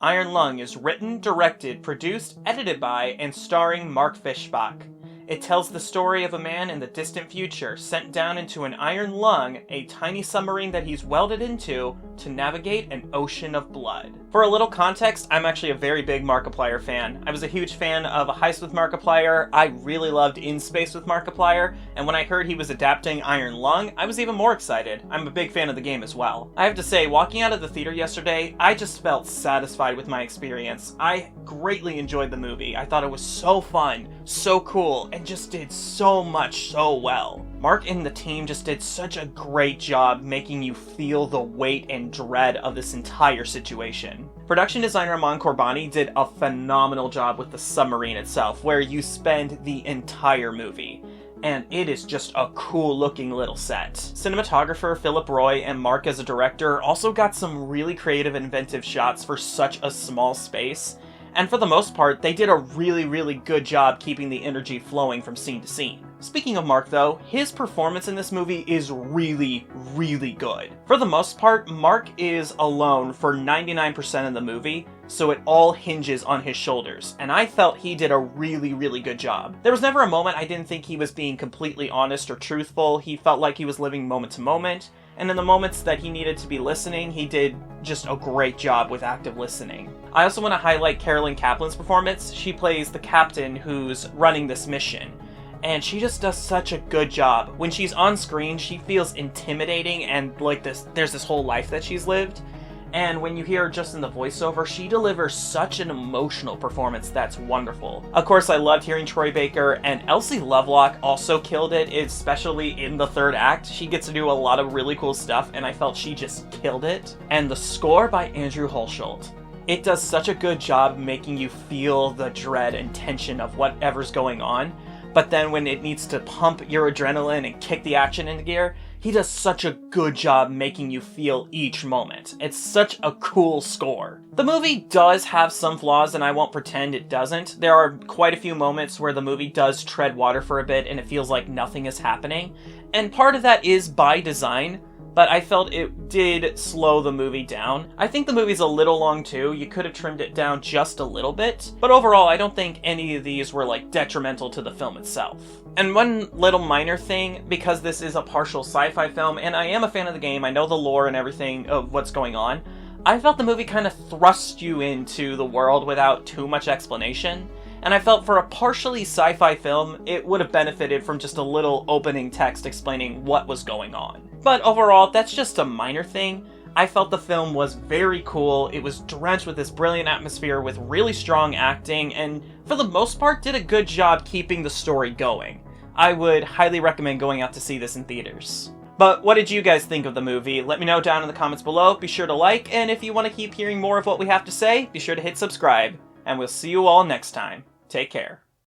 Iron Lung is written, directed, produced, edited by, and starring Mark Fischbach. It tells the story of a man in the distant future sent down into an iron lung, a tiny submarine that he's welded into, to navigate an ocean of blood. For a little context, I'm actually a very big Markiplier fan. I was a huge fan of A Heist with Markiplier, I really loved In Space with Markiplier, and when I heard he was adapting Iron Lung, I was even more excited. I'm a big fan of the game as well. I have to say, walking out of the theater yesterday, I just felt satisfied with my experience. I greatly enjoyed the movie. I thought it was so fun, so cool, and just did so much so well. Mark and the team just did such a great job making you feel the weight and dread of this entire situation. Production designer Aman Corbani did a phenomenal job with the submarine itself, where you spend the entire movie. And it is just a cool looking little set. Cinematographer Philip Roy and Mark as a director also got some really creative and inventive shots for such a small space. And for the most part, they did a really good job keeping the energy flowing from scene to scene. Speaking of Mark though, his performance in this movie is really good. For the most part, Mark is alone for 99% of the movie, so it all hinges on his shoulders, and I felt he did a really good job. There was never a moment I didn't think he was being completely honest or truthful. He felt like he was living moment to moment, and in the moments that he needed to be listening, he did just a great job with active listening. I also want to highlight Carolyn Kaplan's performance. She plays the captain who's running this mission, and she just does such a good job. When she's on screen, she feels intimidating and like there's this whole life that she's lived. And when you hear her just in the voiceover, she delivers such an emotional performance that's wonderful. Of course, I loved hearing Troy Baker, and Elsie Lovelock also killed it, especially in the third act. She gets to do a lot of really cool stuff, and I felt she just killed it. And the score by Andrew Hulsholt. It does such a good job making you feel the dread and tension of whatever's going on, but then when it needs to pump your adrenaline and kick the action into gear, he does such a good job making you feel each moment. It's such a cool score. The movie does have some flaws, and I won't pretend it doesn't. There are quite a few moments where the movie does tread water for a bit and it feels like nothing is happening, and part of that is by design, but I felt it did slow the movie down. I think the movie's a little long too. You could have trimmed it down just a little bit, but overall I don't think any of these were like detrimental to the film itself. And one little minor thing, because this is a partial sci-fi film and I am a fan of the game, I know the lore and everything of what's going on, I felt the movie kind of thrust you into the world without too much explanation. And I felt for a partially sci-fi film, it would have benefited from just a little opening text explaining what was going on. But overall, that's just a minor thing. I felt the film was very cool. It was drenched with this brilliant atmosphere with really strong acting, and for the most part did a good job keeping the story going. I would highly recommend going out to see this in theaters. But what did you guys think of the movie? Let me know down in the comments below. Be sure to like, and if you want to keep hearing more of what we have to say, be sure to hit subscribe. And we'll see you all next time. Take care.